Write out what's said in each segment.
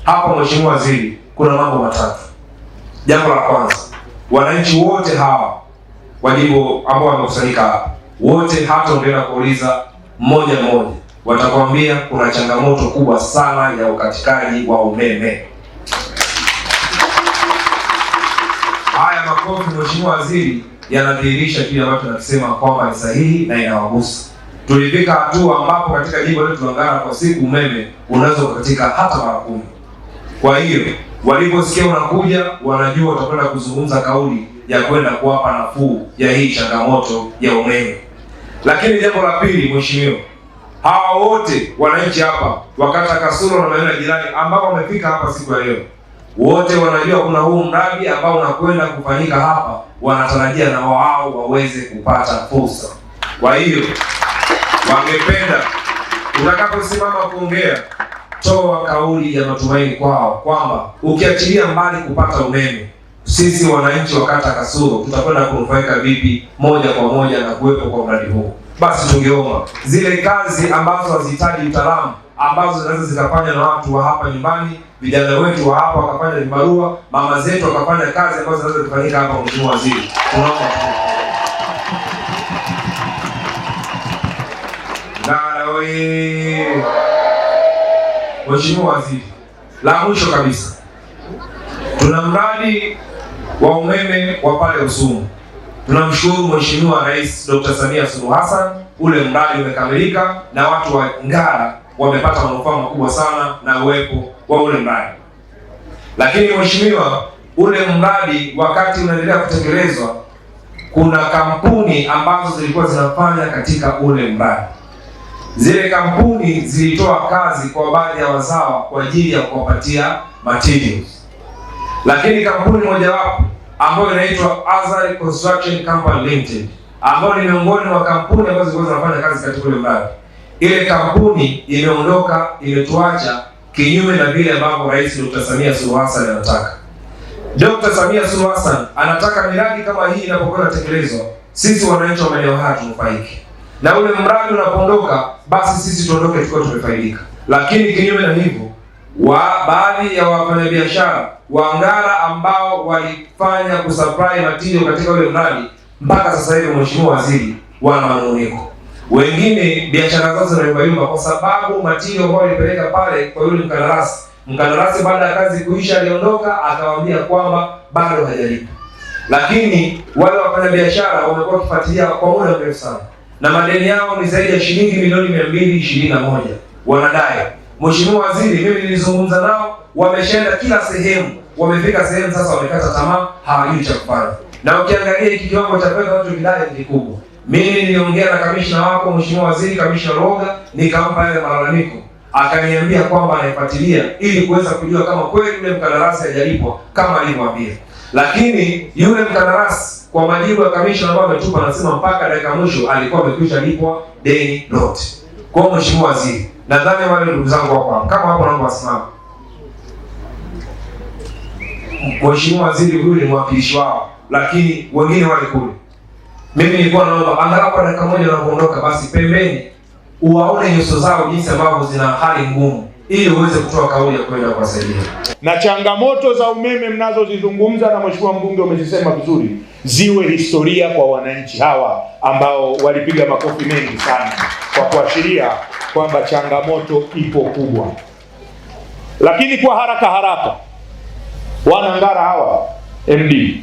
hapa, Mheshimiwa Waziri, kuna mambo matatu. Jambo la kwanza, wananchi wote hawa wa jimbo ambao wamekusanyika hapa, wote hata ungeenda kuuliza mmoja mmoja, watakwambia kuna changamoto kubwa sana ya ukatikaji wa umeme. Haya makofi, Mheshimiwa Waziri, yanadhihirisha kile ambacho tunasema kwamba ni sahihi na inawagusa. Tulifika hatua ambapo katika jimbo letu la Ngara kwa siku umeme unaweza kukatika hata mara 10. Kwa hiyo waliposikia unakuja, wanajua watakwenda kuzungumza kauli ya kwenda kuwapa nafuu ya hii changamoto ya umeme. Lakini jambo la pili, Mheshimiwa, hawa wote wananchi hapa wakata Kasulu na maeneo jirani ambao wamefika hapa siku ya leo, wote wanajua kuna huu mradi ambao unakwenda kufanyika hapa, wanatarajia na wao waweze kupata fursa. Kwa hiyo wangependa utakaposimama kuongea, toa kauli ya matumaini kwao kwamba ukiachilia mbali kupata umeme, sisi wananchi wa kata Kasulu tutakwenda kunufaika vipi moja kwa moja na kuwepo kwa mradi huu. Basi tungeomba zile kazi ambazo hazihitaji utaalamu, ambazo zinaweza zikafanya na watu wa hapa nyumbani, vijana wetu wa hapa wakafanya vibarua, mama zetu wakafanya kazi ambazo zinaweza kufanyika hapa, Mheshimiwa Waziri, tunaomba Ngara oye. Mheshimiwa Waziri, la mwisho kabisa, tuna mradi wa umeme wa pale Usumu. Tunamshukuru Mheshimiwa Rais Dr. Samia Suluhu Hassan, ule mradi umekamilika na watu wa Ngara wamepata manufaa makubwa sana na uwepo wa ule mradi. Lakini Mheshimiwa, ule mradi wakati unaendelea kutekelezwa, kuna kampuni ambazo zilikuwa zinafanya katika ule mradi. Zile kampuni zilitoa kazi kwa baadhi ya wazawa kwa ajili ya kuwapatia materials. Lakini kampuni mojawapo ambayo inaitwa Azari Construction Company Limited, ambayo ni miongoni mwa kampuni ambazo zilikuwa zinafanya kazi katika ule mradi, ile kampuni imeondoka, imetuacha kinyume na vile ambavyo Rais Dr. Samia Suluhu Hassan anataka. Dr. Samia Suluhu Hassan anataka miradi kama hii inapokuwa inatekelezwa, sisi wananchi wa maeneo haya tunufaike. Na ule mradi unapoondoka, basi sisi tuondoke tukiwa tumefaidika. Lakini kinyume na hivyo, baadhi ya wafanyabiashara wa Ngara ambao walifanya kusupply material katika ule mradi, mpaka sasa hivi, Mheshimiwa Waziri, wana manunguniko. Wengine biashara zao zinayumbayumba kwa sababu material ambao walipeleka pale kwa yule mkandarasi baada ya kazi kuisha aliondoka, akawaambia kwamba bado hajalipa. Lakini wale wafanyabiashara wamekuwa wakifuatilia kwa muda mrefu sana, na madeni yao ni zaidi ya shilingi milioni 221 wanadai. Mheshimiwa Waziri, mimi nilizungumza nao, wameshaenda kila sehemu, wamefika sehemu sasa wamekata tamaa, hawajui cha kufanya. Na ukiangalia hiki kiwango cha fedha watu kidai ni kikubwa. Mimi niliongea na kamishna wako Mheshimiwa Waziri, Kamishna Roga, nikampa yale malalamiko. Akaniambia kwamba anaifuatilia ili kuweza kujua kama kweli yule mkandarasi hajalipwa kama alivyoambia. Lakini yule mkandarasi kwa majibu ya kamishna ambayo ametupa, anasema mpaka dakika mwisho alikuwa amekwisha lipwa deni lote. Kwa Mheshimiwa Waziri, nadhani wale ndugu zangu wako kama hapo naomba wasimame. Mheshimiwa Waziri, huyu ni mwakilishi wao, lakini wengine wale kule. Mimi nilikuwa naomba angalau kwa dakika moja wanapoondoka, basi pembeni uwaone nyuso zao jinsi ambavyo zina hali ngumu, ili uweze kutoa kauli ya kwenda kuwasaidia. Na changamoto za umeme mnazozizungumza, na Mheshimiwa Mbunge umezisema vizuri, ziwe historia kwa wananchi hawa ambao walipiga makofi mengi sana kwa kuashiria kwamba changamoto ipo kubwa. Lakini kwa haraka wana Ngara hawa MD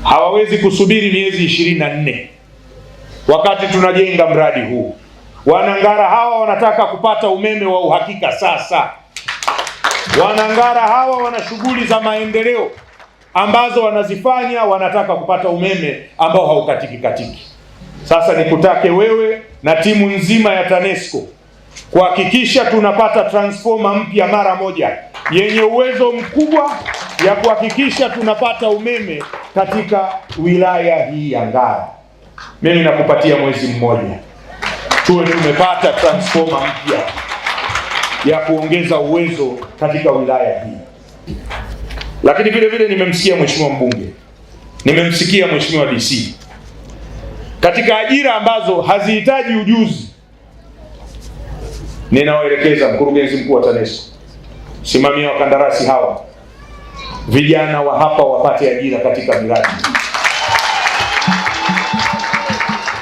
hawawezi kusubiri miezi 24 wakati tunajenga mradi huu. Wana Ngara hawa wanataka kupata umeme wa uhakika sasa. Wana Ngara hawa wana shughuli za maendeleo ambazo wanazifanya, wanataka kupata umeme ambao haukatiki. Sasa nikutake wewe na timu nzima ya TANESCO kuhakikisha tunapata transformer mpya mara moja yenye uwezo mkubwa ya kuhakikisha tunapata umeme katika wilaya hii ya Ngara. Mimi nakupatia mwezi mmoja tuwe tumepata transformer mpya ya kuongeza uwezo katika wilaya hii. Lakini vile vile nimemsikia Mheshimiwa Mbunge, nimemsikia Mheshimiwa DC, katika ajira ambazo hazihitaji ujuzi, ninawaelekeza mkurugenzi mkuu wa TANESCO Simamia wakandarasi hawa, vijana wa hapa wapate ajira katika miradi.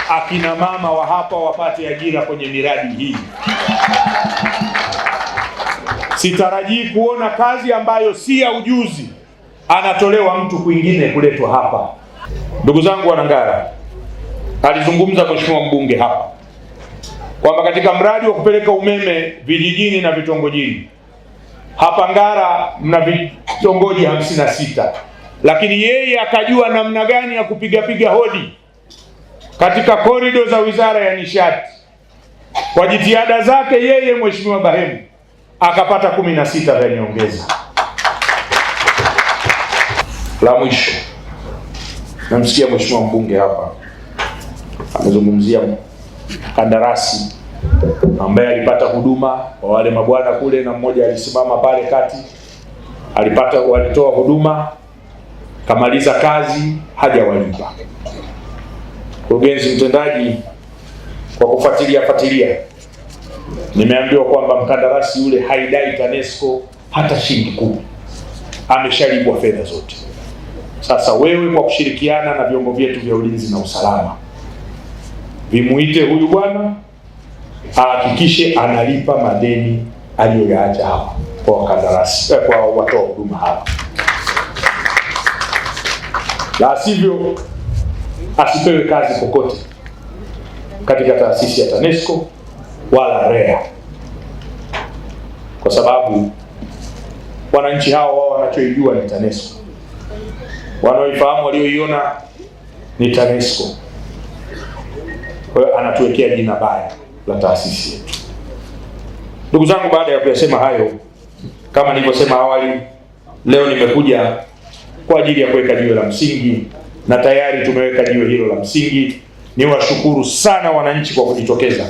Akina mama wa hapa wapate ajira kwenye miradi hii. Sitarajii kuona kazi ambayo si ya ujuzi anatolewa mtu kwingine kuletwa hapa. Ndugu zangu Wanangara, alizungumza mheshimiwa mbunge hapa kwamba katika mradi wa kupeleka umeme vijijini na vitongojini, hapa Ngara mna vitongoji 56, lakini yeye akajua namna gani ya kupiga hodi katika korido za Wizara ya Nishati. Kwa jitihada zake yeye mheshimiwa Bahemu akapata 16 vya nyongeza. La mwisho, namsikia mheshimiwa mbunge hapa amezungumzia kandarasi ambaye alipata huduma kwa wale mabwana kule, na mmoja alisimama pale kati, walitoa huduma, kamaliza kazi, hajawalipa. Mkurugenzi mtendaji, kwa kufuatilia, nimeambiwa kwamba mkandarasi yule haidai TANESCO hata shilingi 10, ameshalipwa fedha zote. Sasa wewe kwa kushirikiana na vyombo vyetu vya ulinzi na usalama, vimuite huyu bwana ahakikishe analipa madeni aliyoyaacha hapa kwa wakandarasi, kwa watoa huduma hapa. La sivyo asipewe kazi kokote katika taasisi ya TANESCO wala REA, kwa sababu wananchi hao wao wanachoijua ni TANESCO, wanaoifahamu walioiona ni TANESCO. Kwa hiyo anatuwekea jina baya la taasisi yetu. Ndugu zangu, baada ya kuyasema hayo, kama nilivyosema awali, leo nimekuja kwa ajili ya kuweka jiwe la msingi, na tayari tumeweka jiwe hilo la msingi. Niwashukuru sana wananchi kwa kujitokeza